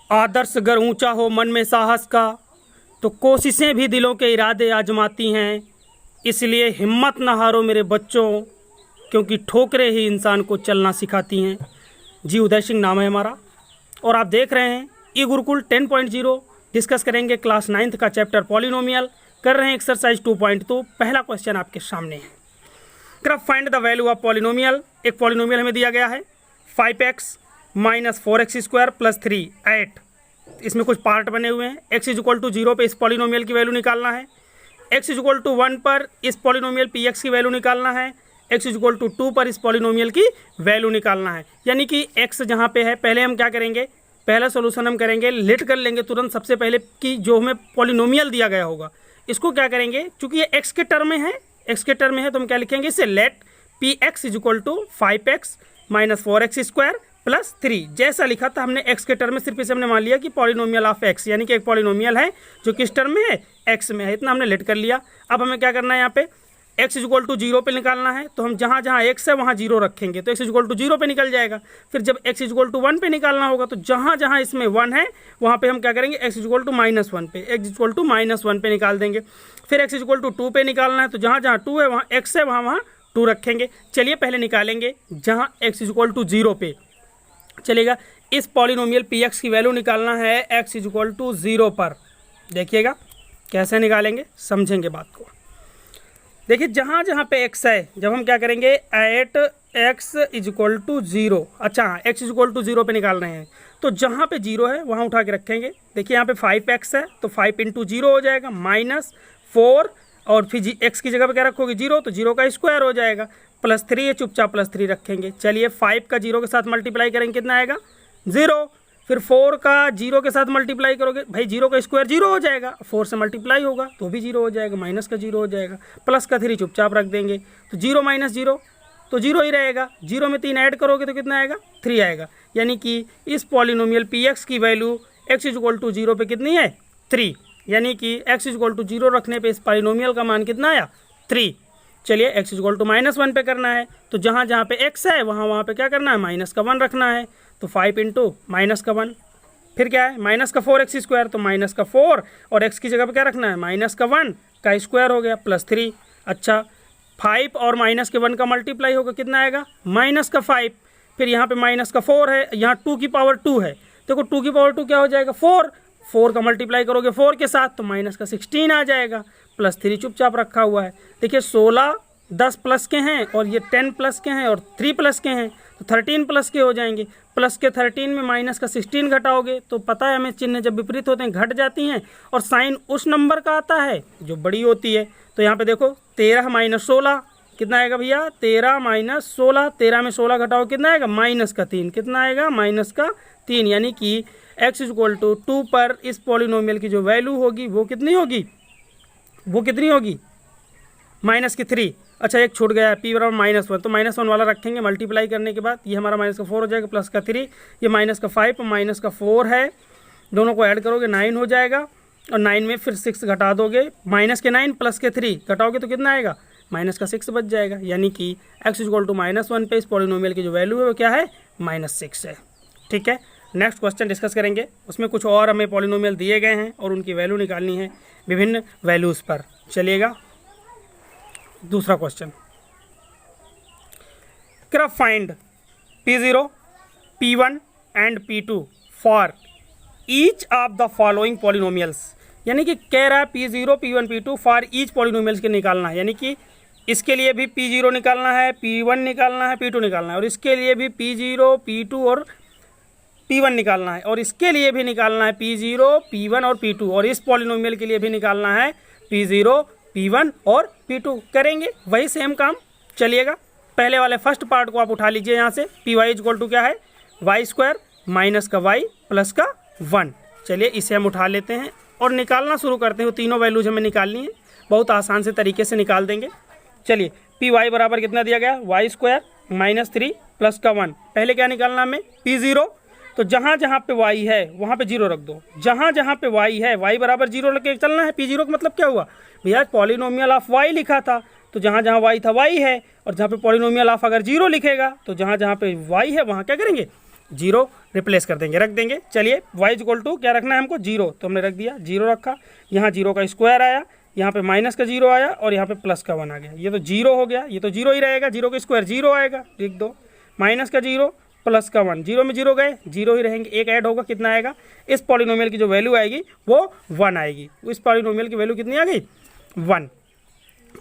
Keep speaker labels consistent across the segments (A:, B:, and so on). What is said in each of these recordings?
A: आदर्श अगर ऊंचा हो मन में साहस का, तो कोशिशें भी दिलों के इरादे आजमाती हैं। इसलिए हिम्मत न हारो मेरे बच्चों, क्योंकि ठोकरें ही इंसान को चलना सिखाती हैं। जी उदय सिंह नाम है हमारा, और आप देख रहे हैं ई गुरुकुल 10.0। डिस्कस करेंगे क्लास 9th का चैप्टर पॉलिनोमियल। कर रहे हैं एक्सरसाइज 2.2। पहला क्वेश्चन आपके सामने है, कृपया find the value of polynomial. एक पॉलिनोमियल हमें दिया गया है 5x minus 4x square plus 3 8। इसमें कुछ पार्ट बने हुए हैं। x इज इक्वल टू 0 पे इस पॉलिनोमियल की वैल्यू निकालना है। x इज इक्वल टू 1 पर इस पॉलिनोमियल px की वैल्यू निकालना है। x इज इक्वल टू 2 पर इस पॉलिनोमियल की वैल्यू निकालना है। यानी कि x जहाँ पे है, पहले हम क्या करेंगे, पहला सोल्यूशन हम करेंगे, लेट कर लेंगे तुरंत सबसे पहले कि जो हमें पॉलिनोमियल दिया गया होगा इसको क्या करेंगे, चूंकि ये x के टर्म में है, x के टर्म में है, तो हम क्या लिखेंगे इसे, let px is equal to 5x minus 4x square plus 3। जैसा लिखा था हमने x के टर्म में, सिर्फ इसे हमने मान लिया कि पॉलिनोमियल ऑफ x, यानी कि एक पॉलिनोमियल है जो किस टर्म में है, x में है। इतना हमने लेट कर लिया। अब हमें क्या करना है, यहाँ पे x इज इक्वल टू 0 पे निकालना है, तो हम जहाँ जहाँ x है वहाँ 0 रखेंगे, तो x इज इक्वल टू 0 पे निकल जाएगा। फिर जब x इज इक्वल टू 1 पे निकालना होगा, तो जहाँ जहाँ इसमें 1 है वहाँ पे हम क्या करेंगे, x इज इक्वल टू -1 पे, x इज इक्वल टू -1 पे निकाल देंगे। फिर x इज इक्वल टू 2 पे निकालना है, तो जहाँ जहाँ 2 है वहाँ x है, वहाँ वहाँ 2 रखेंगे। चलिए पहले निकालेंगे जहाँ x इज इक्वल टू 0 पे चलेगा। इस पॉलिनोमियल px की वैल्यू निकालना है x इज इक्वल टू 0 पर। देखिएगा कैसे निकालेंगे, समझेंगे बात को। देखिए जहाँ जहाँ पे x है, जब हम क्या करेंगे, at x is equal to 0, अच्छा x इज इक्वल टू 0 पे निकाल रहे हैं, तो जहाँ पे 0 है वहाँ उठा के रखेंगे। देखिए यहाँ पे 5x है, तो 5 इंटू 0 हो जाएगा -4, और फिर x की जगह पे क्या रखोगे 0, तो 0 का स्क्वायर हो जाएगा, प्लस 3 है, चुपचाप प्लस 3 रखेंगे। चलिए 5 का 0 के साथ मल्टीप्लाई करेंगे, कितना आएगा 0। फिर 4 का 0 के साथ मल्टीप्लाई करोगे, भाई 0 का स्क्वायर 0 हो जाएगा, 4 से मल्टीप्लाई होगा तो भी 0 हो जाएगा, माइनस का 0 हो जाएगा, प्लस का 3 चुपचाप रख देंगे, तो 0 माइनस 0 तो 0 ही रहेगा। 0 में 3 ऐड करोगे तो कितना आएगा, 3 आएगा। यानी कि इस पॉलिनोमियल px की value x is equal to 0 पे कितनी है, 3। यानी कि x इज इक्वल टू 0 रखने पे इस पॉलिनोमियल का मान कितना आया, 3। चलिए x इज इक्वल टू -1 पे करना है, तो जहाँ जहाँ पे x है वहाँ वहाँ पे क्या करना है, माइनस का 1 रखना है, तो 5 इंटू माइनस का 1, फिर क्या है माइनस का 4x स्क्वायर, तो माइनस का 4, और x की जगह पे क्या रखना है, माइनस का 1 का स्क्वायर हो गया प्लस 3। अच्छा 5 और माइनस के 1 का मल्टीप्लाई होगा, कितना आएगा, माइनस का 5। फिर यहाँ पे माइनस का 4 है, यहाँ 2 की पावर 2 है, देखो 2 की पावर 2 क्या हो जाएगा, 4 का मल्टीप्लाई करोगे 4 के साथ, तो माइनस का 16 आ जाएगा, प्लस 3 चुपचाप रखा हुआ है। देखिए 16 10 प्लस के हैं, और ये 10 प्लस के हैं, और 3 प्लस के हैं, तो 13 प्लस के हो जाएंगे। प्लस के 13 में माइनस का 16 घटाओगे, तो पता है हमें चिन्ह जब विपरीत होते हैं घट जाती हैं, और साइन उस नंबर का आता है जो बड़ी होती है। तो यहाँ पे देखो 13 माइनस 16 कितना आएगा भैया, 13 माइनस 16, 13 में 16 घटाओ कितना आएगा, माइनस का 3, कितना आएगा, माइनस का 3। यानी कि x इज इक्वल टू 2 पर इस पॉलिनोमियल की जो वैल्यू होगी वो कितनी होगी, वो कितनी होगी, माइनस की 3। अच्छा एक छूट गया है, p बराबर -1, तो -1 वाला रखेंगे मल्टीप्लाई करने के बाद, ये हमारा माइनस का 4 हो जाएगा, प्लस का 3, ये माइनस का 5 माइनस का 4 है, दोनों को ऐड करोगे 9 हो जाएगा, और 9 में फिर 6 घटा दोगे, माइनस के 9 प्लस के 3 घटाओगे तो कितना आएगा, माइनस का 6 बच जाएगा। यानी कि x इज इक्वल टू -1 पे इस पॉलिनोमियल की जो वैल्यू है वो क्या है, -6 है। ठीक है, नेक्स्ट क्वेश्चन डिस्कस करेंगे, उसमें कुछ और हमें पॉलिनोमियल दिए गए हैं और उनकी वैल्यू निकालनी है विभिन्न वैल्यूज़ पर। चलिएगा दूसरा क्वेश्चन, कृपया find P0, P1 and P2 for each of the following polynomials. यानी कि कह रहा है P0, P1, P2 for each polynomials के निकालना है। यानी कि इसके लिए भी P0 निकालना है, P1 निकालना है, P2 निकालना है, और इसके लिए भी P0, P2 और P1 निकालना है, और इसके लिए भी निकालना है P0, P1 और P2, और इस पॉलिनोमियल के लिए भी निकालना है P0, P1 और P2। करेंगे वही सेम काम। चलिएगा पहले वाले फर्स्ट पार्ट को आप उठा लीजिए, यहाँ से Py इज इक्वल टू क्या है, वाई स्क्वायर माइनस का y प्लस का 1। चलिए इसे हम उठा लेते हैं और निकालना शुरू करते हैं। तीनों वैल्यूज हमें निकालनी है, बहुत आसान से तरीके से निकाल देंगे। चलिए Py बराबर कितना दिया गया, वाई स्क्वायर -3 प्लस का 1। पहले क्या निकालना हमें, P0, तो जहाँ जहाँ पे y है वहाँ पे 0 रख दो, जहाँ जहाँ पे y है y बराबर 0 रख के चलना है। P0 का मतलब क्या हुआ भैया, पॉलिनोमियल ऑफ y लिखा था, तो जहाँ जहाँ y था y है, और जहाँ पे पॉलिनोमियल ऑफ अगर 0 लिखेगा तो जहाँ जहाँ पे y है वहाँ क्या करेंगे, जीरो रिप्लेस कर देंगे, रख देंगे। चलिए y इक्वल टू क्या रखना है हमको, जीरो, तो हमने रख दिया, जीरो रखा। यहाँ जीरो का स्क्वायर आया, यहाँ पे माइनस का जीरो आया और यहाँ पे प्लस का 1 आ गया। ये तो जीरो हो गया, ये तो जीरो ही रहेगा, जीरो का स्क्वायर जीरो आएगा, लिख दो। माइनस का जीरो प्लस का 1, जीरो में जीरो गए, जीरो ही रहेंगे, एक ऐड होगा, कितना आएगा, इस पॉलिनोमियल की जो वैल्यू आएगी वो 1 आएगी। इस पॉलिनोमियल की वैल्यू कितनी आ गई, 1।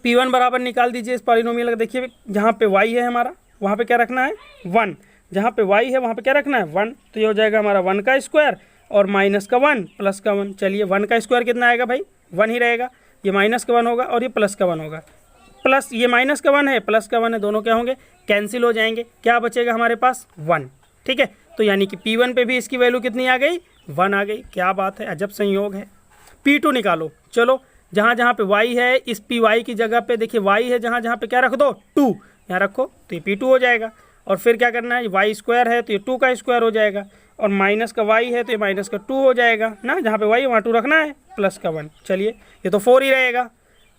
A: P1 बराबर निकाल दीजिए इस पॉलिनोमियल का। देखिए जहाँ पे y है हमारा, वहाँ पे क्या रखना है 1, जहाँ पे y है वहाँ पे क्या रखना है 1, तो ये हो जाएगा हमारा 1 का स्क्वायर और माइनस का 1 प्लस का 1। चलिए 1 का स्क्वायर कितना आएगा भाई, 1 ही रहेगा, ये माइनस का 1 होगा और ये प्लस का 1 होगा। प्लस ये माइनस का 1 है, प्लस का 1 है, दोनों क्या होंगे, कैंसिल हो जाएंगे। क्या बचेगा हमारे पास, 1। ठीक है, तो यानी कि P1 पे भी इसकी वैल्यू कितनी आ गई, 1 आ गई। क्या बात है, अजब संयोग है। P2 निकालो। चलो जहाँ जहाँ पे y है, इस Py की जगह पे देखिए y है, जहाँ जहाँ पे क्या रख दो, 2, यहाँ रखो, तो ये P2 हो जाएगा। और फिर क्या करना है, y स्क्वायर है तो ये 2 का स्क्वायर हो जाएगा, और माइनस का y है तो ये माइनस का 2 हो जाएगा ना, जहाँ पे y वहाँ 2 रखना है, प्लस का 1। चलिए ये तो 4 ही रहेगा।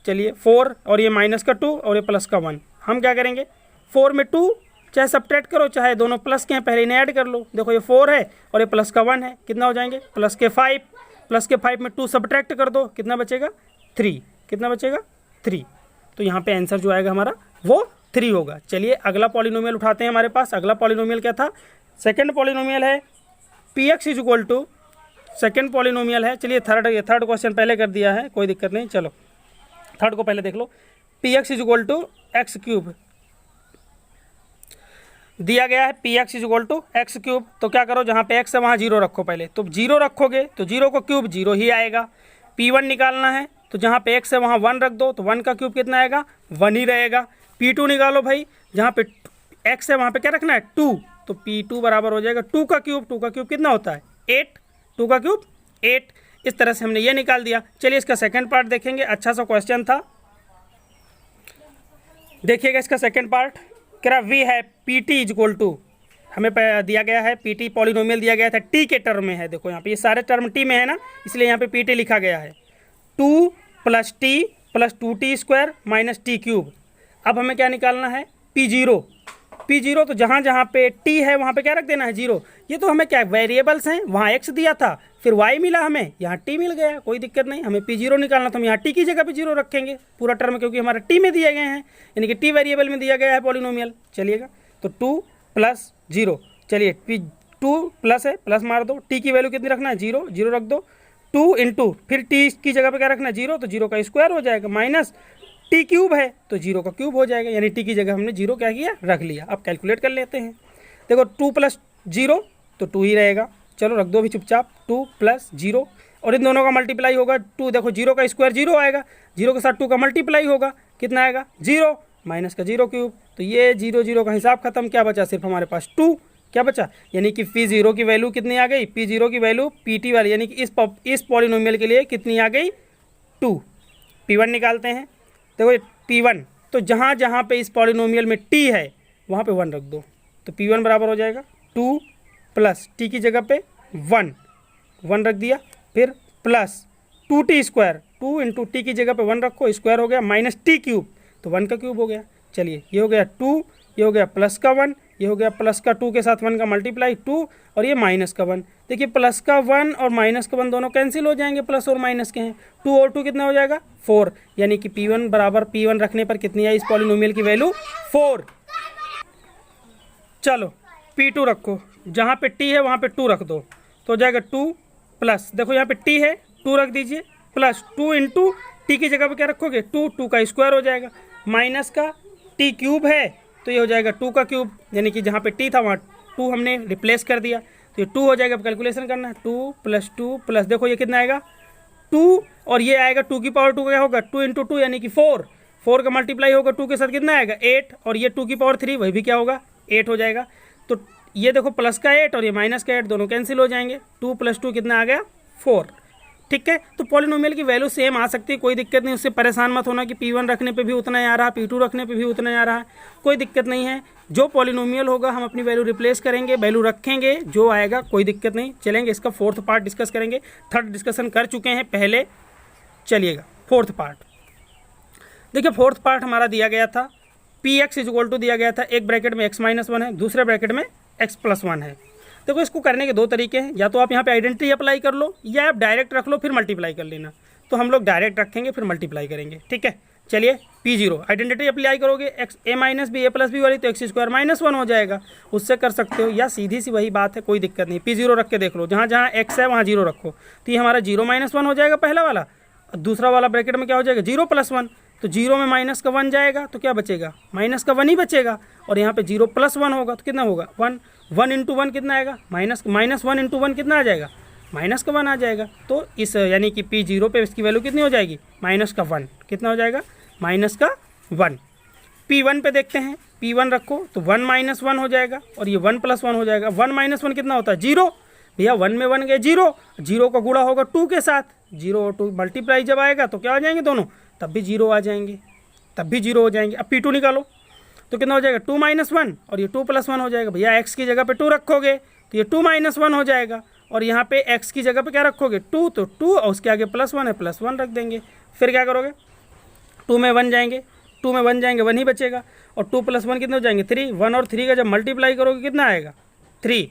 A: चलिए 4 और ये माइनस का 2 और ये प्लस का 1, हम क्या करेंगे, 4 में 2 चाहे सब्ट्रैक्ट करो, चाहे दोनों प्लस के हैं, पहले इन्हें ऐड कर लो। देखो ये 4 है और ये प्लस का 1 है, कितना हो जाएंगे, प्लस के 5, प्लस के 5 में 2 सब्ट्रैक्ट कर दो, कितना बचेगा, 3, कितना बचेगा, 3। तो यहाँ पे आंसर जो आएगा हमारा वो 3 होगा। चलिए अगला पॉलिनोमियल उठाते हैं हमारे पास। अगला पॉलिनोमियल क्या था, सेकंड पॉलिनोमियल है Px is equal to, second polynomial है। चलिए थर्ड क्वेश्चन पहले कर दिया है, कोई दिक्कत नहीं, चलो थर्ड को पहले देख लो। Px is equal to x cube दिया गया है, Px is equal to x cube. तो क्या करो, जहाँ पे x है वहाँ जीरो रखो पहले, तो जीरो रखोगे तो जीरो को क्यूब जीरो ही आएगा। P1 निकालना है तो जहाँ पे x है वहाँ 1 रख दो, तो 1 का क्यूब कितना आएगा, 1 ही रहेगा। P2 निकालो भाई, जहाँ पे x है वहाँ पे क्या रखना है, 2, तो P2 बराबर हो जाएगा 2 का क्यूब, 2 का क्यूब कितना होता है, 8, 2 का क्यूब 8। इस तरह से हमने ये निकाल दिया। चलिए इसका सेकंड पार्ट देखेंगे, अच्छा सा क्वेश्चन था, देखिएगा इसका सेकंड पार्ट। कह वी है Pt इज इक्वल टू, हमें दिया गया है Pt पॉलिनोमियल दिया गया था, t के टर्म में है। देखो यहाँ पे ये सारे टर्म t में है ना, इसलिए यहाँ पे Pt लिखा गया है, 2 + t + 2t² - t क्यूब। अब हमें क्या निकालना है, P0। तो जहाँ जहाँ पे t है वहाँ पे क्या रख देना है, 0। ये तो हमें क्या वेरिएबल्स हैं, वहाँ x दिया था, फिर y मिला हमें, यहाँ t मिल गया, कोई दिक्कत नहीं। हमें P0 निकालना तो हम यहाँ t की जगह पे 0 रखेंगे पूरा टर्म, क्योंकि हमारा t में दिए गए हैं, यानी कि t वेरिएबल में दिया गया है पॉलिनोमियल। चलिएगा तो 2 + 0, चलिए P2 प्लस है, प्लस मार दो, t की वैल्यू कितनी रखना है, 0, 0 रख दो, 2 × फिर t की जगह पे क्या रखना है, 0, तो 0 का स्क्वायर हो जाएगा, माइनस t क्यूब है तो 0 का क्यूब हो जाएगा, यानी t की जगह हमने 0 क्या किया, रख लिया। अब कैलकुलेट कर लेते हैं। देखो 2 + 0 तो 2 ही रहेगा, चलो रख दो अभी चुपचाप, 2 + 0, और इन दोनों का मल्टीप्लाई होगा 2, देखो 0 का स्क्वायर 0 आएगा, 0 के साथ 2 का मल्टीप्लाई होगा, कितना आएगा, 0 माइनस का 0 क्यूब, तो ये 0 0 का हिसाब खत्म। क्या बचा, सिर्फ हमारे पास 2, क्या बचा, यानी कि P0 की वैल्यू कितनी आ गई, P0 की वैल्यू Pt वाली, यानी कि इस पॉलिनोमियल के लिए कितनी आ गई, 2। P1 निकालते हैं। देखो P1, तो जहाँ जहाँ पे इस पॉलिनोमियल में t है वहाँ पे 1 रख दो, तो P1 बराबर हो जाएगा 2 + t की जगह पे 1 रख दिया, फिर प्लस 2t², 2 × t की जगह पे 1 रखो, स्क्वायर हो गया, माइनस t क्यूब, तो 1 का क्यूब हो गया। चलिए ये हो गया 2, ये हो गया प्लस का 1, ये हो गया प्लस का 2 के साथ 1 का मल्टीप्लाई 2, और ये माइनस का 1। देखिए प्लस का 1 और माइनस का 1 दोनों कैंसिल हो जाएंगे, प्लस और माइनस के हैं, 2 और 2 कितना हो जाएगा, 4, यानी कि P1 बराबर P1 रखने पर कितनी आई इस पॉलिनोमियल की वैल्यू, 4। चलो P2 रखो, जहाँ पे t है वहाँ पे 2 रख दो, तो हो जाएगा 2 प्लस, देखो यहाँ पे t है 2 रख दीजिए, प्लस 2 × t की जगह पे क्या रखोगे, 2 का स्क्वायर हो जाएगा, माइनस का t क्यूब है तो ये हो जाएगा 2 का क्यूब, यानी कि जहाँ पे t था वहाँ 2 हमने रिप्लेस कर दिया, तो ये 2 हो जाएगा। अब कैलकुलेशन करना है, 2 + 2 प्लस, देखो ये कितना आएगा, 2, और ये आएगा 2 की पावर 2 क्या होगा, 2 × 2 यानी कि 4 का मल्टीप्लाई होगा 2 के साथ कितना आएगा, 8, और ये 2 की पावर 3 वही भी क्या होगा, 8 हो जाएगा। तो ये देखो प्लस का 8 और ये माइनस का 8 दोनों कैंसिल हो जाएंगे, 2 + 2 कितना आ गया, 4। ठीक है, तो पॉलिनोमियल की वैल्यू सेम आ सकती है, कोई दिक्कत नहीं, उससे परेशान मत होना कि P1 रखने पे भी उतना ही आ रहा है, P2 रखने पे भी उतना ही आ रहा है, कोई दिक्कत नहीं है। जो पॉलिनोमियल होगा हम अपनी वैल्यू रिप्लेस करेंगे, वैल्यू रखेंगे, जो आएगा कोई दिक्कत नहीं। चलेंगे इसका फोर्थ पार्ट डिस्कस करेंगे, थर्ड डिस्कशन कर चुके हैं पहले, चलिएगा फोर्थ पार्ट। देखिए फोर्थ पार्ट हमारा दिया गया था, Px इज इक्वल टू दिया गया था, एक ब्रैकेट में x - 1 है, दूसरे ब्रैकेट में x + 1 है। देखो इसको करने के दो तरीके हैं, या तो आप यहाँ पे आइडेंटिटी अप्लाई कर लो या आप डायरेक्ट रख लो फिर मल्टीप्लाई कर लेना। तो हम लोग डायरेक्ट रखेंगे फिर मल्टीप्लाई करेंगे, ठीक है। चलिए P0 आइडेंटिटी अप्लाई करोगे एक्स ए माइनस बी ए प्लस बी वाली, तो एक्स स्क्वायर माइनस 1 हो जाएगा, उससे कर सकते हो, या सीधी सी वही बात है, कोई दिक्कत नहीं। P0 रख के देख लो, जहाँ जहाँ एक्स है वहाँ 0 रखो, तो ये हमारा 0 माइनस 1 हो जाएगा पहला वाला। दूसरा वाला ब्रैकेट में क्या हो जाएगा 0 प्लस 1, तो 0 में माइनस का 1 जाएगा तो क्या बचेगा माइनस का 1 ही बचेगा, और यहाँ पे 0 प्लस 1 होगा तो कितना होगा 1, 1 इंटू 1 कितना आएगा माइनस 1 इंटू 1 कितना आ जाएगा माइनस का 1 आ जाएगा। तो इस यानी कि P0 पे इसकी वैल्यू कितनी हो जाएगी माइनस का 1, कितना हो जाएगा माइनस का 1। P1 पे देखते हैं, P1 रखो तो 1 माइनस 1 हो जाएगा, और ये 1 प्लस 1 हो जाएगा। 1 माइनस 1 कितना होता है 0, भैया 1 में 1 गए 0, 0 का गुणा होगा 2 के साथ, 0 और 2 मल्टीप्लाई जब आएगा तो क्या हो जाएंगे दोनों, तब भी 0 आ जाएंगे, तब भी 0 हो जाएंगे। अब P2 निकालो तो कितना हो जाएगा 2 माइनस 1, और ये 2 प्लस 1 हो जाएगा। भैया x की जगह पे 2 रखोगे तो ये 2 माइनस 1 हो जाएगा, और यहाँ पे x की जगह पे क्या रखोगे 2, तो 2 और उसके आगे प्लस 1 है प्लस 1 रख देंगे। फिर क्या करोगे 2 में 1 जाएंगे, 2 में 1 जाएंगे 1 ही बचेगा, और 2 प्लस 1 कितने हो जाएंगे 3, 1 और 3 का जब मल्टीप्लाई करोगे कितना आएगा 3।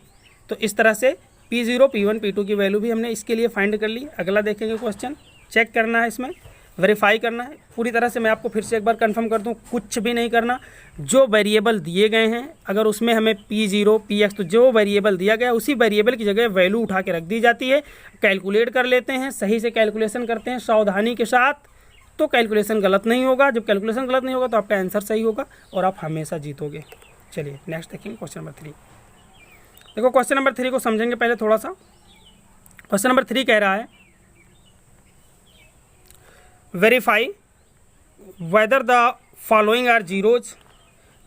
A: तो इस तरह से P0 P1 P2 की वैल्यू भी हमने इसके लिए फाइंड कर ली। अगला देखेंगे क्वेश्चन, चेक करना है, इसमें वेरीफाई करना है पूरी तरह से। मैं आपको फिर से एक बार कंफर्म कर दूं, कुछ भी नहीं करना, जो वेरिएबल दिए गए हैं अगर उसमें हमें P0 Px, तो जो वेरिएबल दिया गया उसी वेरिएबल की जगह वैल्यू उठा के रख दी जाती है, कैलकुलेट कर लेते हैं, सही से कैलकुलेशन करते हैं सावधानी के साथ, तो कैलकुलेशन गलत नहीं होगा। जब कैलकुलेशन गलत नहीं होगा तो आपका आंसर सही होगा और आप हमेशा जीतोगे। चलिए नेक्स्ट देखेंगे क्वेश्चन नंबर 3। देखो क्वेश्चन नंबर 3 को समझेंगे पहले थोड़ा सा। क्वेश्चन नंबर 3 कह रहा है verify whether the following are zeros,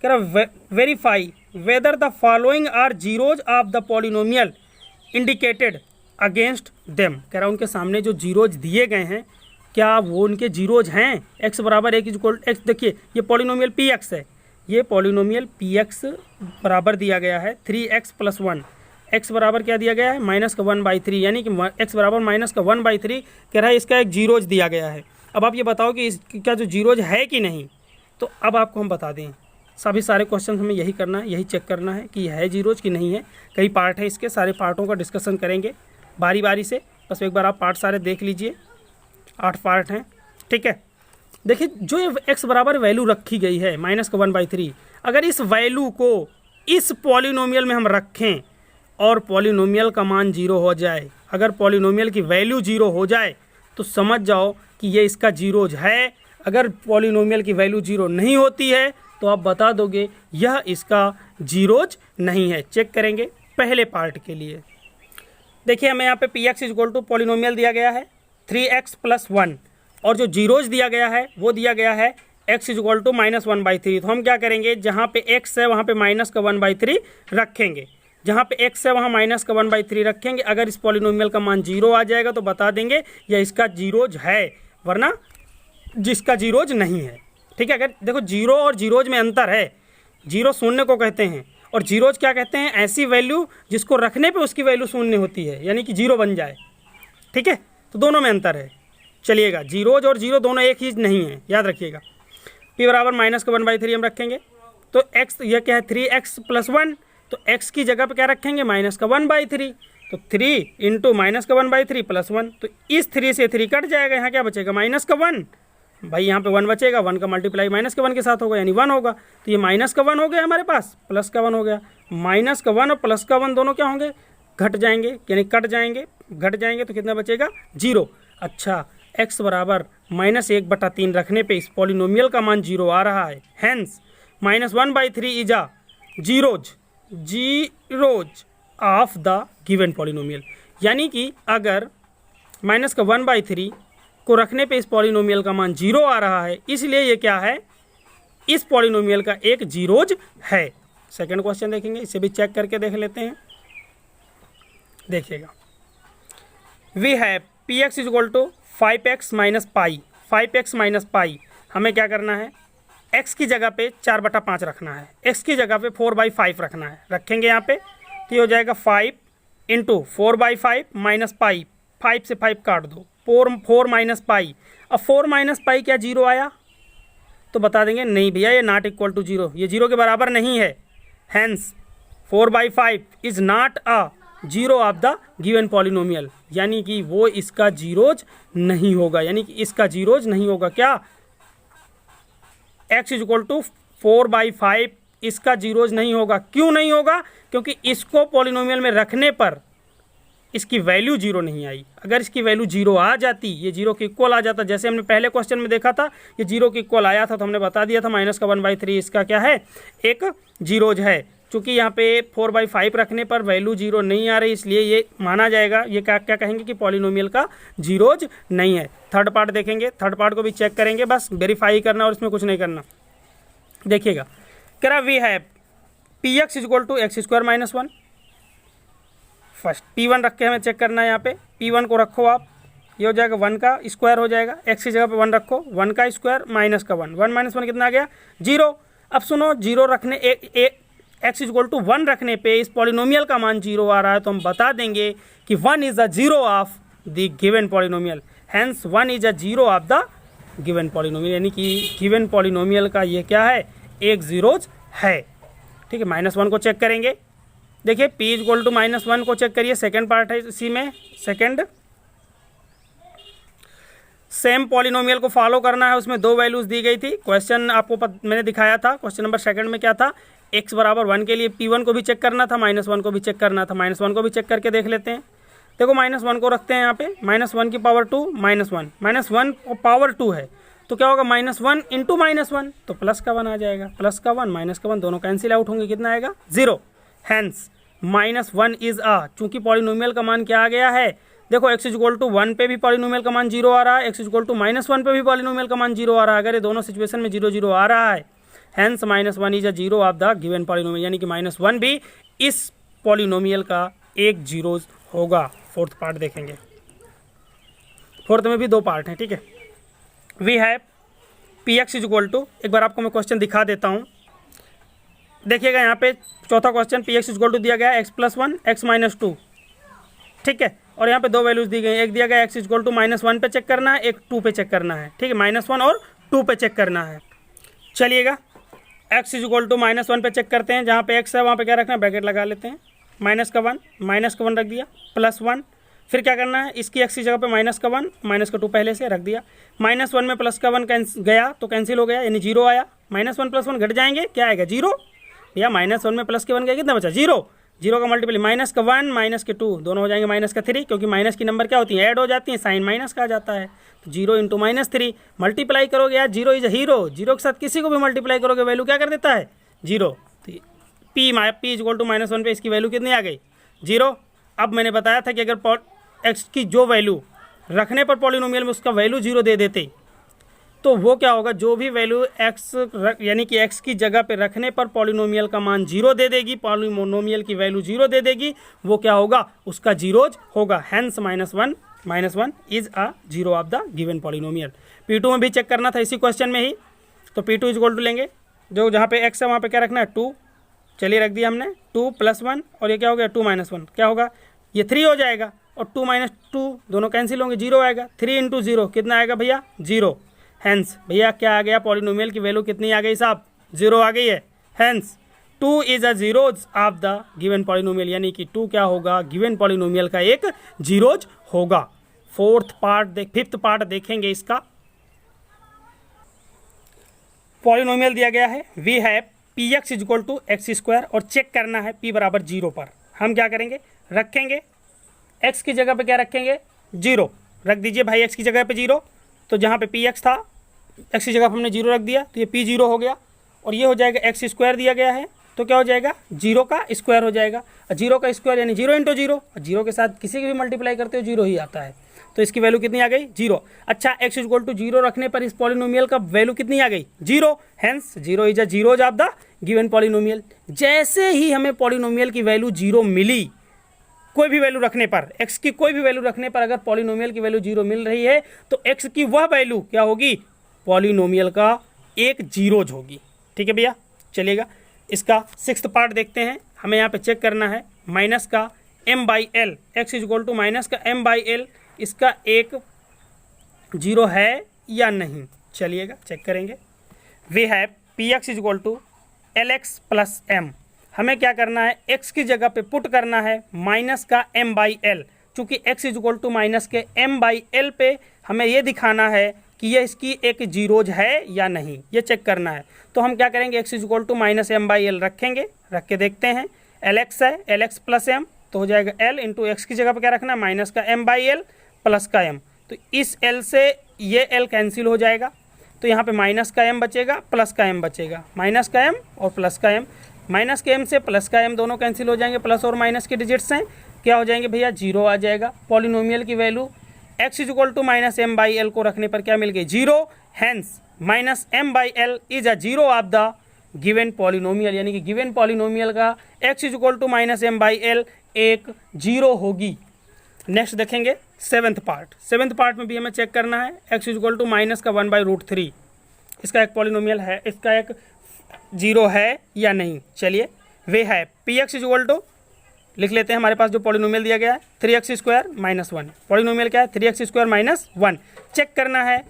A: कह रहा verify whether the following are zeros of the polynomial indicated against them. कह रहा उनके सामने जो जीरोज दिए गए हैं क्या वो उनके जीरोज हैं। x बराबर 1 इक्वल एक्स, देखिए ये पॉलिनोमियल Px है, ये पॉलिनोमियल Px बराबर दिया गया है 3x प्लस 1, x बराबर क्या दिया गया है माइनस का 1/3, यानी कि x बराबर माइनस का 1/3। कह रहा है इसका एक जीरोज दिया गया है। अब आप ये बताओ कि क्या जो जीरोज है कि नहीं, तो अब आपको हम बता दें, सभी सारे क्वेश्चन हमें यही करना है, यही चेक करना है कि है जीरोज कि नहीं है। कई पार्ट है इसके, सारे पार्टों का डिस्कशन करेंगे बारी बारी से, बस एक बार आप पार्ट सारे देख लीजिए, 8 पार्ट हैं, ठीक है। देखिए जो ये x बराबर वैल्यू रखी गई है माइनस का 1/3, अगर इस वैल्यू को इस पॉलिनोमियल में हम रखें और पॉलिनोमियल का मान 0 हो जाए, अगर पॉलिनोमियल की वैल्यू 0 हो जाए तो समझ जाओ कि ये इसका जीरोज है। अगर पॉलिनोमियल की वैल्यू 0 नहीं होती है तो आप बता दोगे यह इसका जीरोज नहीं है। चेक करेंगे पहले पार्ट के लिए। देखिए हमें यहाँ पे Px इक्वल टू पॉलिनोमियल दिया गया है 3x प्लस 1, और जो जीरोज दिया गया है वो दिया गया है x इक्वल टू माइनस 1/3। तो हम क्या करेंगे, जहाँ पे x है वहाँ पे माइनस का 1/3 रखेंगे, जहाँ पे x है वहाँ माइनस का 1/3 रखेंगे। अगर इस पॉलिनोमियल का मान 0 आ जाएगा तो बता देंगे यह इसका जीरोज है, वरना जिसका जीरोज नहीं है, ठीक है। अगर देखो 0 और जीरोज में अंतर है, 0 शून्य को कहते हैं और जीरोज क्या कहते हैं, ऐसी वैल्यू जिसको रखने पे उसकी वैल्यू शून्य होती है, यानी कि 0 बन जाए, ठीक है। तो दोनों में अंतर है। चलिएगा जीरोज और 0 दोनों एक ही नहीं है, याद रखिएगा। p बराबर माइनस का 1/3 हम रखेंगे, तो x यह क्या है 3x प्लस 1, तो x की जगह पे क्या रखेंगे माइनस का 1/3, तो 3 इंटू माइनस का 1/3 प्लस 1, तो इस 3 से 3 कट जाएगा, यहाँ क्या बचेगा माइनस का 1, भाई यहाँ पे 1 बचेगा, 1 का मल्टीप्लाई माइनस के 1 के साथ होगा यानी 1 होगा, तो ये माइनस का 1 हो गया हमारे पास, प्लस का 1 हो गया। माइनस का 1 और प्लस का 1 दोनों क्या होंगे, घट जाएंगे, यानी कट जाएंगे, घट जाएंगे, तो कितना बचेगा 0। अच्छा x बराबर -1/3 रखने पे इस पॉलिनोमियल का मान 0 आ रहा है, hence -1/3 is a zeros of the given polynomial. यानी कि अगर माइनस का 1/3 को रखने पे इस पॉलिनोमियल का मान 0 आ रहा है, इसलिए ये क्या है, इस पॉलिनोमियल का एक जीरोज है। सेकंड क्वेश्चन देखेंगे, इसे भी चेक करके देख लेते हैं। देखिएगा we have Px equal to 5x minus pi, 5x minus pi. हमें क्या करना है, x की जगह पे 4/5 रखना है, x की जगह पे 4/5 रखना है, रखेंगे यहाँ पे, तो ये हो जाएगा 5 इंटू 4/5 माइनस पाई, 5 से 5 काट दो, 4 माइनस पाई। अब 4 माइनस पाई क्या 0 आया, तो बता देंगे नहीं भैया ये नॉट इक्वल टू 0, ये 0 के बराबर नहीं है, hence 4/5 is not a zero of the given polynomial, यानी कि वो इसका जीरोज नहीं होगा, यानी कि इसका जीरोज नहीं होगा। क्या x इज इक्वल टू 4/5 इसका जीरोज नहीं होगा। क्यों नहीं होगा? क्योंकि इसको पॉलिनोमियल में रखने पर इसकी वैल्यू जीरो नहीं आई। अगर इसकी वैल्यू जीरो आ जाती, ये जीरो के इक्वल आ जाता, जैसे हमने पहले क्वेश्चन में देखा था ये जीरो के इक्वल आया था, तो हमने बता दिया था माइनस का 1/3 इसका क्या है, एक जीरोज है। चूंकि यहाँ पे 4/5 रखने पर वैल्यू जीरो नहीं आ रही, इसलिए ये माना जाएगा, ये क्या क्या कहेंगे कि पॉलिनोमियल का जीरोज नहीं है। थर्ड पार्ट देखेंगे, थर्ड पार्ट को भी चेक करेंगे, बस वेरीफाई करना और इसमें कुछ नहीं करना। देखिएगा, कह रहा we have px is equal to x² - 1। First p1 रख के हमें चेक करना है। यहाँ पे p1 को रखो आप, ये हो जाएगा 1 का स्क्वायर हो जाएगा, x की जगह पे 1 रखो, 1 का स्क्वायर माइनस का 1, 1 - 1 कितना आ गया, 0। अब सुनो, जीरो रखने x इज इक्वल टू 1 रखने पे इस पॉलिनोमियल का मान 0 आ रहा है, तो हम बता देंगे कि 1 is a zero of the given polynomial, hence 1 is a zero of the given polynomial, यानी कि गिवन पॉलिनोमियल का ये क्या है, एक जीरोज है। ठीक है, -1 को चेक करेंगे। देखिए p इज इक्वल टू -1 को चेक करिए, सेकेंड पार्ट है इसी में, सेकेंड सेम पॉलिनोमियल को फॉलो करना है, उसमें दो वैल्यूज दी गई थी। क्वेश्चन आपको मैंने दिखाया था, क्वेश्चन नंबर सेकंड में क्या था, x बराबर 1 के लिए p1 को भी चेक करना था, -1 को भी चेक करना था। -1 को भी चेक करके देख लेते हैं। देखो -1 को रखते हैं यहाँ पे, -1 की पावर 2 -1, -1 पावर 2 है, तो क्या होगा, -1 इंटू -1, तो प्लस का 1 आ जाएगा, प्लस का 1 माइनस का 1 दोनों कैंसिल आउट होंगे, कितना आएगा, 0। हैंस -1 इज अ, चूंकि पॉलिनोमियल का मान क्या आ गया है, देखो x इज इक्वल टू 1 पे भी पॉलिनोमियल का मान 0 आ रहा है, x इज इक्वल टू -1 पे भी पॉलिनोमियल का मान 0 आ रहा है। अगर ये दोनों सिचुएशन में 0 0 आ रहा है, hence -1 is a zero of the given polynomial, यानी कि -1 भी इस पॉलिनोमियल का एक जीरोज होगा। फोर्थ पार्ट देखेंगे, फोर्थ में भी दो पार्ट हैं। ठीक है, we have px is equal to, एक बार आपको मैं क्वेश्चन दिखा देता हूँ। देखिएगा यहाँ पे चौथा question, px is equal to दिया गया x + 1 x - 2, ठीक है, और यहाँ पे दो वैल्यूज दी गई, एक दिया गया x इज इक्वल टू -1 पे चेक करना है, एक 2 पे चेक करना है। ठीक है, -1 और 2 पे चेक करना है। चलिएगा, x इज इक्वल टू -1 पे चेक करते हैं, जहाँ पे x है वहाँ पे क्या रखना है, ब्रैकेट लगा लेते हैं, माइनस का 1 रख दिया, +1, फिर क्या करना है, इसकी x की जगह पे -1 -2 पहले से रख दिया, -1 में +1 गया तो कैंसिल हो गया, यानी 0 आया, -1 + 1 घट जाएंगे, क्या आएगा, 0। भैया -1 में +1 गया, कितना बचा, 0। 0 का मल्टीपल -1 -2 दोनों हो जाएंगे -3, क्योंकि माइनस की नंबर क्या होती है, ऐड हो जाती है, साइन माइनस का आ जाता है, तो 0 × -3 मल्टीप्लाई करोगे यार, 0 इज हीरो, 0 के साथ किसी को भी मल्टीप्लाई करोगे वैल्यू क्या कर देता है, 0। तो p इज इक्वल टू -1 पे इसकी वैल्यू कितनी आ गई, 0। अब मैंने बताया था कि अगर x की जो वैल्यू रखने पर पॉलिनोमियल में उसका वैल्यू 0 दे देते, तो वो क्या होगा, जो भी वैल्यू x यानी कि x की जगह पे रखने पर पॉलिनोमियल का मान 0 दे देगी, पॉलिनोमियल की वैल्यू 0 दे देगी, वो क्या होगा, उसका जीरोज होगा। Hence -1 is a zero of the given polynomial. p2 में भी चेक करना था इसी क्वेश्चन में ही, तो p2 इज इक्वल टू लेंगे, जो जहाँ पे x है वहाँ पे क्या रखना है, 2, चलिए रख दिया हमने, 2 + 1, और ये क्या हो गया, 2 - 1, क्या होगा, ये 3 हो जाएगा, और 2 - 2 दोनों कैंसिल होंगे, 0 आएगा, 3 × 0 कितना आएगा भैया, 0। हैंस भैया क्या आ गया, पॉलिनोमियल की वैल्यू कितनी आ गई साहब, 0 आ गई है। Hence 2 is a zeros of the given polynomial, यानी कि 2 क्या होगा, गिवन पॉलिनोमियल का एक जीरोज होगा। फिफ्थ पार्ट देखेंगे इसका। पॉलिनोमियल दिया गया है, we have px is equal to x², और चेक करना है p बराबर 0 पर। हम क्या करेंगे, रखेंगे x की जगह पे क्या रखेंगे, 0 रख दीजिए भाई, x की जगह पे 0, तो जहाँ पे px था x की जगह पे हमने 0 रख दिया, तो ये p0 हो गया, और ये हो जाएगा x² दिया गया है, तो क्या हो जाएगा, 0 का स्क्वायर हो जाएगा, 0 का स्क्वायर यानी 0 × 0, 0 के साथ किसी की भी मल्टीप्लाई करते हो 0 ही आता है, तो इसकी वैल्यू कितनी आ गई, 0। अच्छा, x इक्वल टू 0 रखने पर इस पॉलिनोमियल का वैल्यू कितनी आ गई, 0। Hence 0 is a zeros of the given polynomial. जैसे ही हमें पॉलिनोमियल की वैल्यू 0 मिली, कोई भी वैल्यू रखने पर, x की कोई भी वैल्यू रखने पर अगर पॉलिनोमियल की वैल्यू 0 मिल रही है, तो x की वह वैल्यू क्या होगी, पॉलिनोमियल का एक जीरोज होगी। ठीक है भैया, चलिएगा इसका सिक्स्थ पार्ट देखते हैं। हमें यहाँ पे चेक करना है, माइनस का m/l, x is equal to minus का m/l, इसका एक जीरो है या नहीं, चलिएगा चेक करेंगे। We have px is equal to lx + m। हमें क्या करना है, x की जगह पे पुट करना है माइनस का m/l। चूँकि x is equal to minus के m/l पे हमें ये दिखाना है कि ये इसकी एक जीरोज है या नहीं, ये चेक करना है। तो हम क्या करेंगे, x is equal to minus m/l रखेंगे, रख के देखते हैं। lx है, lx प्लस m तो हो जाएगा l इंटू एक्स की जगह पे क्या रखना है, माइनस का m/l प्लस का m। तो इस l से ये l कैंसिल हो जाएगा, तो यहाँ पे माइनस का m बचेगा प्लस का m बचेगा, माइनस का m और प्लस का m। माइनस के m से प्लस का m दोनों कैंसिल हो जाएंगे, प्लस और माइनस के डिजिट्स हैं क्या हो जाएंगे भैया, जीरो आ जाएगा। पॉलिनोमियल की value x is equal to minus m/l को रखने पर क्या मिल गई, zero. Hence minus m/l is a zero of the given polynomial, यानी कि गिवन पॉलिनोमियल का x is equal to minus m/l एक जीरो होगी। नेक्स्ट देखेंगे सेवन्थ पार्ट। सेवन्थ पार्ट में भी हमें चेक करना है x is equal to minus का 1/√3 इसका एक पॉलिनोमियल है, इसका एक जीरो है या नहीं। चलिए वे है px इज इक्वल टू, लिख लेते हैं हमारे पास जो पॉलिनोमियल दिया गया है 3x² - 1। पॉलिनोमियल क्या है, 3x² - 1। चेक करना है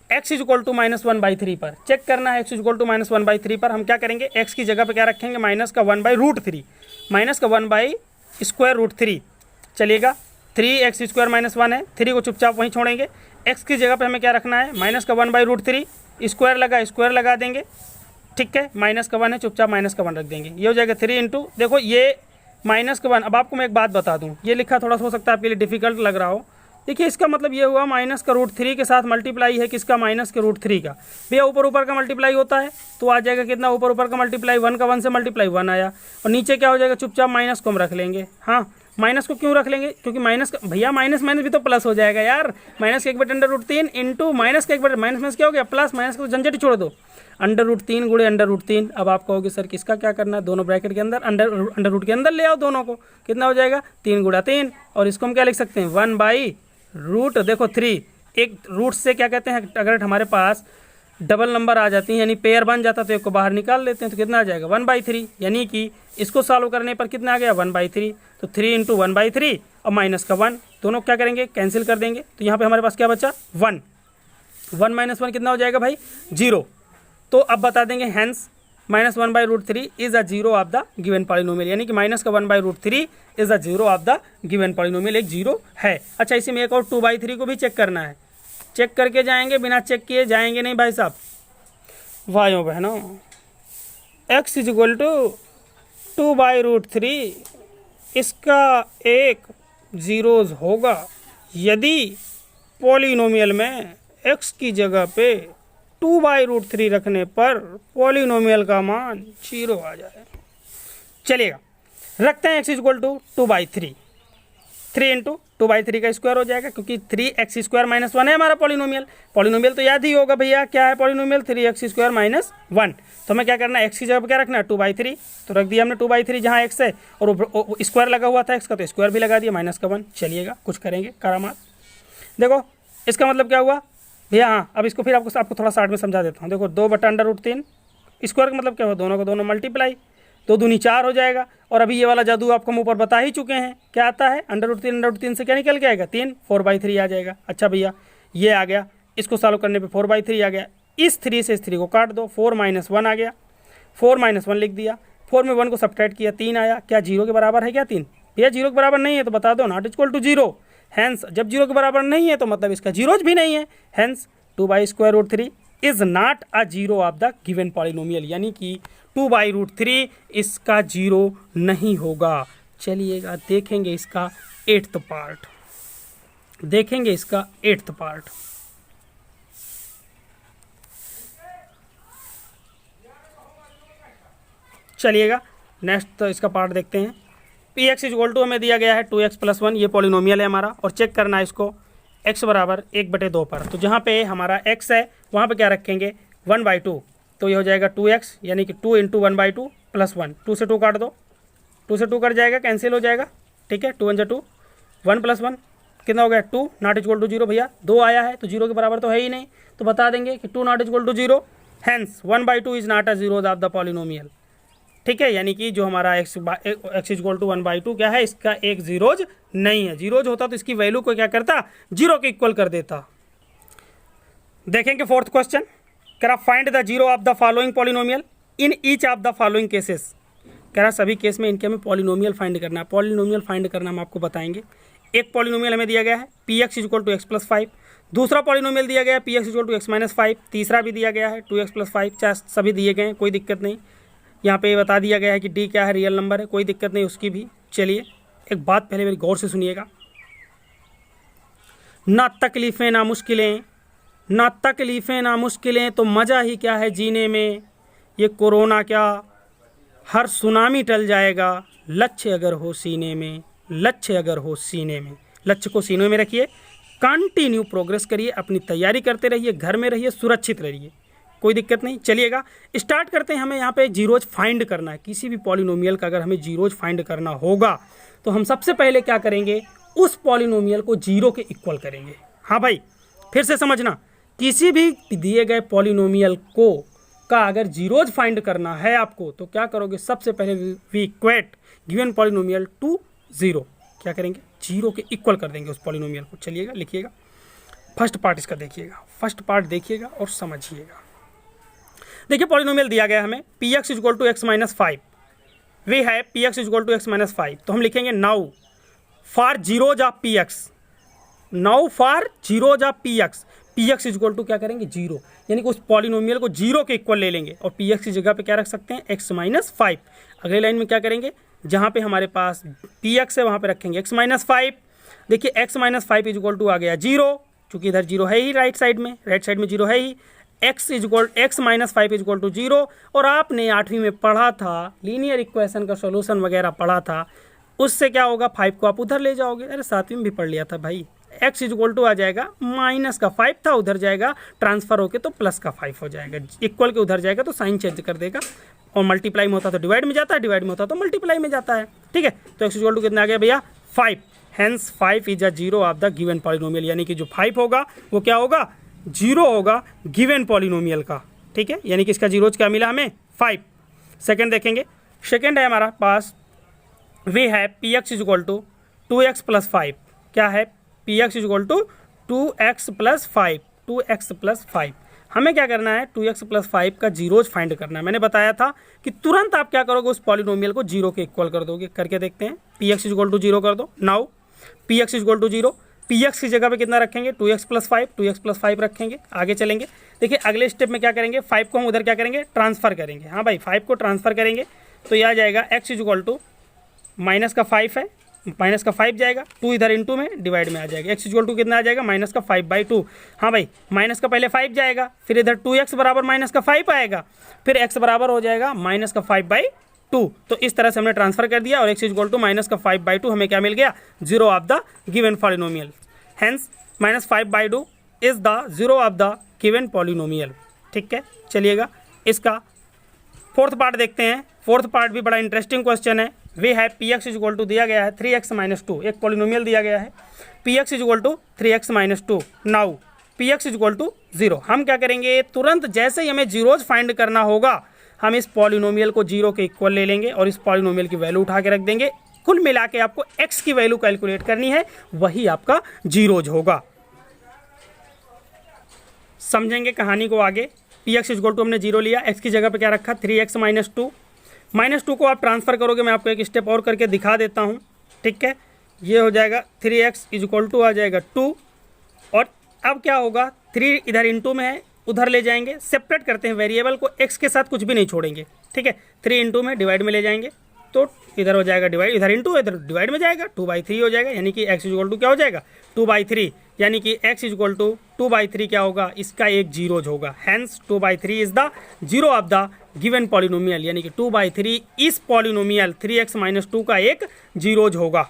A: x इज इक्वल टू -1/3 पर, चेक करना है x इज इक्वल टू -1/3 पर हम क्या करेंगे, x की जगह पे क्या रखेंगे, माइनस का 1/√3, माइनस का 1/√3 चलिएगा। 3x² - 1 है, 3 को चुपचाप वहीं छोड़ेंगे। x की जगह पे हमें क्या रखना है, माइनस का 1/√3, स्क्वायर लगा देंगे, ठीक है। माइनस का 1 है, चुपचाप माइनस का 1 रख देंगे, ये हो जाएगा 3 इंटू, देखो ये माइनस का 1। अब आपको मैं एक बात बता दूं, ये लिखा थोड़ा हो सकता है आपके लिए डिफिकल्ट लग रहा हो। देखिए इसका मतलब ये हुआ माइनस का √3 के साथ मल्टीप्लाई है किसका, माइनस के √3 का। भैया ऊपर का मल्टीप्लाई होता है तो आ जाएगा कितना, ऊपर का मल्टीप्लाई 1 का 1 से मल्टीप्लाई 1 आया, और नीचे क्या हो जाएगा, चुपचाप माइनस को हम रख लेंगे। हाँ माइनस को क्यों रख लेंगे, क्योंकि माइनस का भैया माइनस माइनस भी तो प्लस हो जाएगा यार। माइनस का 1/√3 इंटू माइनस का 1/, माइनस क्या हो गया, प्लस, माइनस को झंझट ही छोड़ दो, √3 गुणे √3। अब आप कहोगे सर किसका क्या करना है, दोनों ब्रैकेट के अंदर अंडर रूट के अंदर ले आओ दोनों को, कितना हो जाएगा 3 × 3, और इसको हम क्या लिख सकते हैं 1/√, देखो 3 एक रूट से क्या कहते हैं, अगर हमारे पास डबल नंबर आ जाती हैं यानी पेयर बन जाता तो एक को बाहर निकाल लेते हैं, तो कितना आ जाएगा 1/3, यानी कि इसको सॉल्व करने पर कितना आ गया 1/3। तो 3 इंटू 1/3 और माइनस का 1 दोनों क्या करेंगे, कैंसिल कर देंगे। तो यहाँ पे हमारे पास क्या बचा 1, 1 - 1 कितना हो जाएगा भाई 0। तो अब बता देंगे hence minus 1/√3 is a zero of the given polynomial, यानी कि माइनस का 1/√3 is a zero of the given polynomial, एक जीरो है। अच्छा इसी में एक और 2/3 को भी चेक करना है, चेक करके जाएंगे, बिना चेक किए जाएंगे नहीं भाई साहब। भाइयों बहनों x इज इक्वल टू 2/√3 इसका एक जीरोज होगा यदि पॉलिनोमियल में x की जगह पे 2/√3 रखने पर पॉलिनोमियल का मान 0 आ जाए। चलिएगा रखते हैं x is equal to 2/3, 3 into 2/3 का स्क्वायर हो जाएगा, क्योंकि 3x² - 1 है हमारा पॉलिनोमियल। पॉलिनोमियल तो याद ही होगा भैया, क्या है पॉलिनोमियल 3x² - 1। तो हमें क्या करना है, x की जगह क्या रखना है 2/3, तो रख दिया हमने 2/3 जहाँ x है, और स्क्वायर लगा हुआ था x का तो स्क्वायर भी लगा दिया, माइनस का 1। चलिएगा कुछ करेंगे करामात। देखो इसका मतलब क्या हुआ भैया, हाँ अब इसको फिर आपको थोड़ा शार्ट में समझा देता हूँ। देखो 2/√3 स्क्वायर का मतलब क्या हुआ, दोनों को दोनों मल्टीप्लाई, 2 दूनी 4 हो जाएगा। और अभी ये वाला जादू आपको हम ऊपर बता ही चुके हैं, क्या आता है √3 से क्या निकल के आएगा 3, 4/3 आ जाएगा। अच्छा भैया ये आ गया, इसको सॉल्व करने पे 4/3 आ गया, इस 3 से इस 3 को काट दो, 4 - 1 आ गया, 4 - 1 लिख दिया, 4 में 1 को सब्ट्रैक्ट किया 3 आया। क्या 0 के बराबर है क्या 3, भैया 0 के बराबर नहीं है तो बता दो, नॉट इक्वल टू 0। हैंस जब 0 के बराबर नहीं है तो मतलब इसका जीरोज भी नहीं है, hence 2/√3 is not a zero of the given polynomial, यानी कि 2/√3 इसका जीरो नहीं होगा। चलिएगा देखेंगे इसका 8th पार्ट, देखेंगे इसका 8th पार्ट। चलिएगा नेक्स्ट तो इसका पार्ट देखते हैं। px इज इक्वल टू हमें दिया गया है 2x + 1, ये पॉलिनोमियल है हमारा, और चेक करना है इसको x बराबर 1/2 पर। तो जहाँ पे हमारा x है वहाँ पे क्या रखेंगे 1/2, तो ये हो जाएगा 2x, यानी कि 2 इंटू 1/2 + 1, 2 से 2 काट दो, 2 से 2 कट जाएगा, कैंसिल हो जाएगा, ठीक है। 2 × 2 1 + 1 कितना हो गया 2, नॉट इक्वल टू 0। भैया 2 आया है तो 0 के बराबर तो है ही नहीं, तो बता देंगे कि 2 not equal to 0, hence 1/2 is not a zero of the polynomial, ठीक है। यानी कि जो हमारा x इज इक्वल टू 1/2 क्या है, इसका एक जीरोज नहीं है। जीरोज होता तो इसकी वैल्यू को क्या करता, 0 के इक्वल कर देता। देखेंगे 4th question, find the zero of the following polynomial in each of the following cases. कह रहा सभी केस में इनके हमें पॉलिनोमियल फाइंड करना है। पॉलिनोमियल फाइंड करना हम आपको बताएंगे। एक पॉलिनोमियल हमें दिया गया है p x is equal to x plus 5, दूसरा पॉलिनोमियल दिया गया है p x is equal to x minus 5, तीसरा भी दिया गया है 2x प्लस 5। चाहे सभी दिए गए हैं, कोई दिक्कत नहीं। यहाँ पे बता दिया गया है कि डी क्या है, रियल नंबर है, कोई दिक्कत नहीं उसकी भी। चलिए एक बात पहले मेरी गौर से सुनिएगा। ना तकलीफ़ें ना मुश्किलें, ना तकलीफ़ें ना मुश्किलें, तो मज़ा ही क्या है जीने में। ये कोरोना क्या हर सुनामी टल जाएगा, लक्ष्य अगर हो सीने में, लक्ष्य अगर हो सीने में। लक्ष्य को सीने में रखिए, कंटिन्यू प्रोग्रेस करिए, अपनी तैयारी करते रहिए, घर में रहिए, सुरक्षित रहिए, कोई दिक्कत नहीं। चलिएगा स्टार्ट करते हैं। हमें यहाँ पे जीरोज फाइंड करना है। किसी भी पॉलिनोमियल का अगर हमें जीरोज फाइंड करना होगा तो हम सबसे पहले क्या करेंगे, उस पॉलिनोमियल को जीरो के इक्वल करेंगे। हाँ भाई, फिर से समझना, किसी भी दिए गए पॉलिनोमियल को का अगर जीरोज फाइंड करना है आपको तो क्या करोगे, सबसे पहले we equate given polynomial to zero. क्या करेंगे, जीरो के इक्वल कर देंगे उस पॉलिनोमियल को। चलिएगा लिखिएगा, फर्स्ट पार्ट इसका देखिएगा, फर्स्ट पार्ट देखिएगा और समझिएगा। देखिए पॉलिनोमियल दिया गया हमें p x is equal to x minus 5, वे है p x is equal to x minus 5। तो हम लिखेंगे now for zeros of p x, now for zeros of p x, p x is equal to क्या करेंगे, zero, यानी कि उस पॉलिनोमियल को जीरो के इक्वल ले लेंगे और पी एक्स की जगह पे क्या रख सकते हैं, एक्स माइनस 5। अगले लाइन में क्या करेंगे, जहाँ पे हमारे पास पी एक्स है वहाँ पे रखेंगे एक्स माइनस 5। देखिए X minus 5 is equal to आ गया जीरो, चूँकि इधर जीरो है ही राइट साइड में जीरो है ही। X minus 5 is equal to zero. और आपने 8वीं में पढ़ा था, लीनियर इक्वेशन का सॉल्यूशन वगैरह पढ़ा था, उससे क्या होगा, 5 को आप उधर ले जाओगे। अरे 7वीं में भी पढ़ लिया था भाई। x इज इक्वल टू आ जाएगा, माइनस का 5 था उधर जाएगा, ट्रांसफर होके तो प्लस का 5 हो जाएगा। इक्वल के उधर जाएगा तो साइन चेंज कर देगा, और मल्टीप्लाई में होता तो डिवाइड में जाता है, डिवाइड में होता तो मल्टीप्लाई में जाता है। ठीक है, तो x इज इक्वल टू कितना आ गया भैया, 5। Hence 5 is a zero of the given polynomial, यानी कि जो 5 होगा वो क्या होगा, जीरो होगा गिवन पॉलिनोमियल का। ठीक है, यानी कि इसका जीरोज क्या मिला हमें, 5। सेकेंड देखेंगे, सेकेंड है हमारा पास, वे है p x is equal to 2x plus 5। क्या है, p x is equal to 2x plus 5, 2x plus 5। हमें क्या करना है, 2x प्लस 5 का जीरोज फाइंड करना है। मैंने बताया था कि तुरंत आप क्या करोगे, उस पॉलिनोमियल को जीरो के इक्वल कर दोगे। करके देखते हैं, p x is equal to zero कर दो। Now p x is equal to zero, p x की जगह पे कितना रखेंगे, 2x प्लस 5, 2x प्लस 5 रखेंगे। आगे चलेंगे, देखिए अगले स्टेप में क्या करेंगे, 5 को हम उधर क्या करेंगे, ट्रांसफर करेंगे। हाँ भाई, 5 को ट्रांसफर करेंगे तो यह आ जाएगा x is equal to minus का 5 है, माइनस का 5 जाएगा, 2 इधर इंटू में डिवाइड में आ जाएगा। x इक्वल टू कितना आ जाएगा, माइनस का 5/2। हाँ भाई, माइनस का पहले 5 जाएगा, फिर इधर 2x बराबर माइनस का 5 आएगा, फिर x बराबर हो जाएगा माइनस का 5/2। तो इस तरह से हमने ट्रांसफर कर दिया और x इक्वल टू माइनस का 5/2 हमें क्या मिल गया, zero of the given polynomial. Hence minus 5/2 is the zero of the given polynomial. ठीक है, चलिएगा इसका फोर्थ पार्ट देखते हैं। फोर्थ पार्ट भी बड़ा इंटरेस्टिंग क्वेश्चन है। वे है p x is equal to दिया गया है 3x माइनस 2, एक पॉलिनोमियल दिया गया है p x is equal to 3x minus 2। Now p x is equal to zero. हम क्या करेंगे, तुरंत जैसे ही हमें जीरोज फाइंड करना होगा हम इस पॉलिनोमियल को जीरो के इक्वल ले लेंगे और इस पॉलिनोमियल की वैल्यू उठा के रख देंगे। कुल मिला के आपको x की वैल्यू कैलकुलेट करनी है, वही आपका जीरोज होगा। समझेंगे कहानी को आगे। P x is equal to हमने जीरो लिया, x की जगह पे क्या रखा, 3x माइनस 2। माइनस 2 को आप ट्रांसफर करोगे, मैं आपको एक स्टेप और करके दिखा देता हूँ। ठीक है, ये हो जाएगा 3x इज इक्वल टू आ जाएगा 2, और अब क्या होगा, 3 इधर इंटू में है, उधर ले जाएंगे, सेपरेट करते हैं वेरिएबल को, x के साथ कुछ भी नहीं छोड़ेंगे। ठीक है, 3 इंटू में डिवाइड में ले जाएंगे तो इधर हो जाएगा डिवाइड, इधर इंटू इधर डिवाइड में जाएगा, 2/3 हो जाएगा, यानी कि x इज इक्वल टू क्या हो जाएगा, 2/3, यानी कि x इज इक्वल टू 2/3 क्या होगा, इसका एक जीरोज होगा। Hence 2/3 is the zero of the given polynomial, यानी कि 2/3 इस पॉलिनोमियल 3x माइनस 2 का एक जीरोज होगा।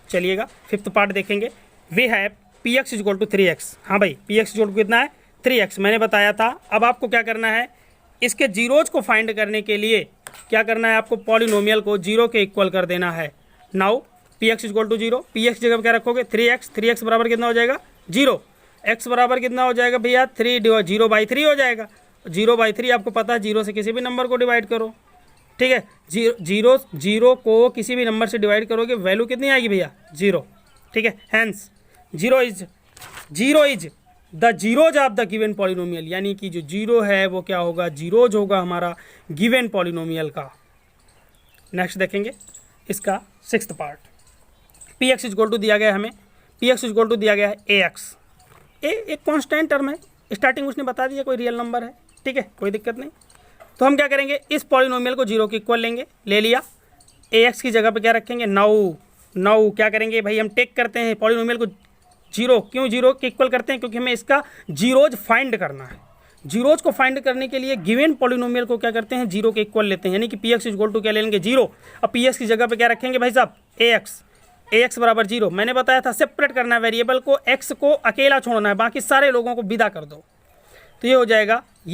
A: चलिएगा फिफ्थ पार्ट देखेंगे। वे है p x is equal to 3x। हाँ भाई, p x is equal to कितना है, 3x, मैंने बताया था। अब आपको क्या करना है, इसके जीरोज को फाइंड करने के लिए क्या करना है, आपको पॉलिनोमियल को जीरो के इक्वल कर देना है। Now p x is equal to zero, p x जगह क्या रखोगे, 3x, 3x बराबर कितना हो जाएगा, जीरो। x बराबर कितना हो जाएगा भैया, 0/3 हो जाएगा। 0/3 आपको पता है, जीरो से किसी भी नंबर को डिवाइड करो। ठीक है, जीरो को किसी भी नंबर से डिवाइड करोगे, वैल्यू कितनी आएगी भैया, जीरो। ठीक है, hence zero is the zeros of the given polynomial, यानी कि जो जीरो है वो क्या होगा, जीरोज होगा हमारा गिवन पॉलिनोमियल का। नेक्स्ट देखेंगे इसका 6th part. P x is equal to दिया गया है हमें, पी एक्स इजक्वल टू दिया गया है ए एक्स। ए एक कॉन्स्टेंट टर्म है, स्टार्टिंग उसने बता दिया कोई रियल नंबर है, ठीक है, कोई दिक्कत नहीं। तो हम क्या करेंगे, इस पॉलिनोमियल को 0 के इक्वल लेंगे, ले लिया। ए एक्स की जगह पे क्या रखेंगे, 9 क्या करेंगे भाई, हम टेक करते हैं पॉलिनोमियल को 0। क्यों 0 के इक्वल करते हैं, क्योंकि हमें इसका जीरोज फाइंड करना है। जीरोज को फाइंड करने के लिए गिवन पॉलिनोमियल को क्या करते हैं, 0 के इक्वल लेते हैं, यानी कि पी एक्स इक्वल टू क्या ले लेंगे, 0। अब पी एक्स की जगह पे क्या रखेंगे भाई साहब, ए एक्स बराबर 0। मैंने बताया था सेपरेट करना है वेरिएबल को, एक्स को अकेला छोड़ना है, बाकी सारे लोगों को विदा कर दो। तो ये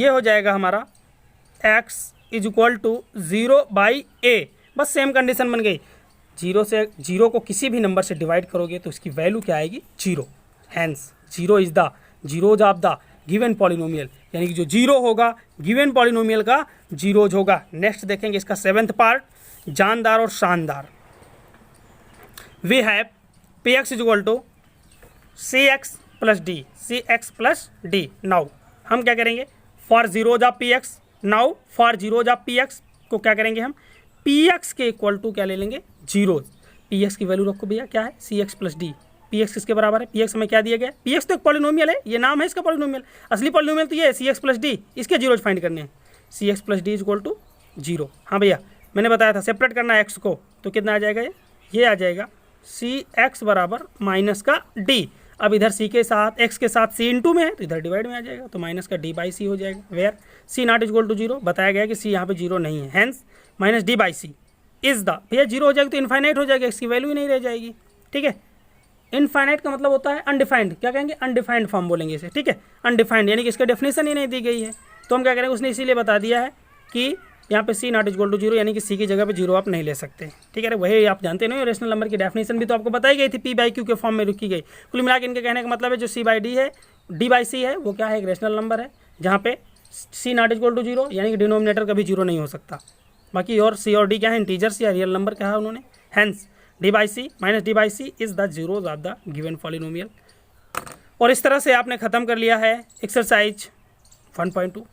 A: हो जाएगा हमारा x is equal to 0/a। बस सेम कंडीशन बन गई, 0 को किसी भी नंबर से डिवाइड करोगे तो इसकी वैल्यू क्या आएगी, 0। Hence 0 is the zeros of the given polynomial, यानी कि जो 0 होगा गिवन पॉलिनोमियल का जीरोज होगा। नेक्स्ट देखेंगे इसका 7th पार्ट, जानदार और शानदार। We have p x is equal to c x plus d. Now हम क्या करेंगे, for zeros of p x, now for zeros of p x को क्या करेंगे हम, पी एक्स के इक्वल टू क्या ले लेंगे, जीरोज। पी एक्स की वैल्यू रखो भैया, क्या है, C x plus D. P X किसके बराबर है, पी एक्स हमें क्या दिया गया है, पी एक्स तो एक पॉलिनोमियल है, ये नाम है इसका पॉलिनोमियल, असली पॉलिनोमियल तो ये है सी एक्स प्लस डी, इसके जीरोज फाइंड करने हैं। C x plus D is equal to 0। हाँ भैया मैंने बताया था सेपरेट करना है एक्स को, तो कितना आ जाएगा, ये आ जाएगा सी एक्स बराबर माइनस का डी। अब इधर सी के साथ एक्स के साथ सी इंटू में है तो इधर डिवाइड में आ जाएगा, तो माइनस का डी बाई सी हो जाएगा। Where c not is equal to 0, बताया गया कि सी यहाँ पे 0 नहीं है, hence minus d by c is the, भैया 0 हो जाएगा तो इनफाइनाइट हो जाएगा, इसकी वैल्यू ही नहीं रह जाएगी, ठीक है। इनफाइनाइट का मतलब होता है अनडिफाइंड, क्या कहेंगे, अनडिफाइंड फॉर्म बोलेंगे इसे, ठीक है, अनडिफाइंड, यानी कि इसका डेफिनेशन ही नहीं दी गई है। तो हम क्या करेंगे, उसने इसीलिए बता दिया है कि यहाँ पे सी नॉट इज इक्वल टू 0, यानी कि सी की जगह पे 0 आप नहीं ले सकते, ठीक है। वही आप जानते नहीं, रेशनल नंबर की डेफिनेशन भी तो आपको बताई गई थी, पी बाई क्यू के फॉर्म में रुकी गई। कुल मिला के इनके कहने का मतलब है जो सी बाई डी है, डी बाई सी है, वो क्या है, एक रेशनल नंबर है जहाँ पे सी नॉट इज इक्वल टू 0, यानी कि डिनोमिनेटर कभी 0 नहीं हो सकता। बाकी और सी और डी क्या है, इंटीजर्स या रियल नंबर कहा उन्होंने, hence d by c minus d by c is the zeros of the given polynomial. और इस तरह से आपने ख़त्म कर लिया है एक्सरसाइज 1.2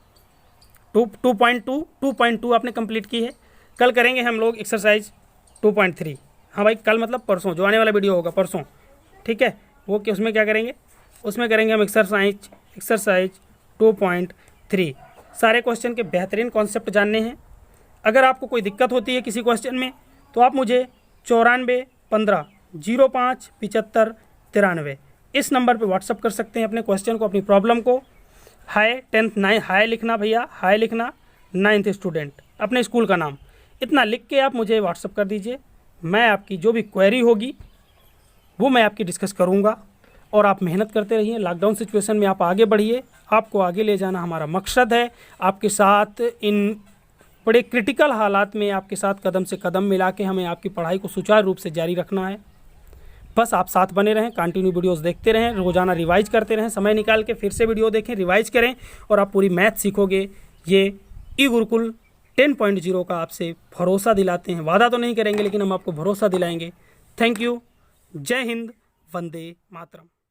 A: 2.2 आपने कंप्लीट की है। कल करेंगे हम लोग एक्सरसाइज 2.3। हाँ भाई कल मतलब परसों, जो आने वाला वीडियो होगा परसों, ठीक है, वो कि उसमें क्या करेंगे, उसमें करेंगे हम एक्सरसाइज 2.3। सारे क्वेश्चन के बेहतरीन कॉन्सेप्ट जानने हैं। अगर आपको कोई दिक्कत होती है किसी क्वेश्चन में तो आप मुझे 94 15 05 75 93 इस नंबर पे व्हाट्सअप कर सकते हैं अपने क्वेश्चन को, अपनी प्रॉब्लम को। हाय 10th 9 हाय लिखना भैया, हाय लिखना 9th स्टूडेंट, अपने स्कूल का नाम, इतना लिख के आप मुझे व्हाट्सअप कर दीजिए। मैं आपकी जो भी क्वेरी होगी वो मैं आपकी डिस्कस करूँगा। और आप मेहनत करते रहिए, लॉकडाउन सिचुएशन में आप आगे बढ़िए, आपको आगे ले जाना हमारा मकसद है। आपके साथ इन बड़े क्रिटिकल हालात में आपके साथ कदम से कदम मिला के हमें आपकी पढ़ाई को सुचारू रूप से जारी रखना है। बस आप साथ बने रहें, कंटिन्यू वीडियोस देखते रहें, रोज़ाना रिवाइज करते रहें, समय निकाल के फिर से वीडियो देखें, रिवाइज करें और आप पूरी मैथ सीखोगे। ये ई गुरुकुल 10.0 का आपसे भरोसा दिलाते हैं, वादा तो नहीं करेंगे लेकिन हम आपको भरोसा दिलाएंगे। थैंक यू, जय हिंद, वंदे मातरम।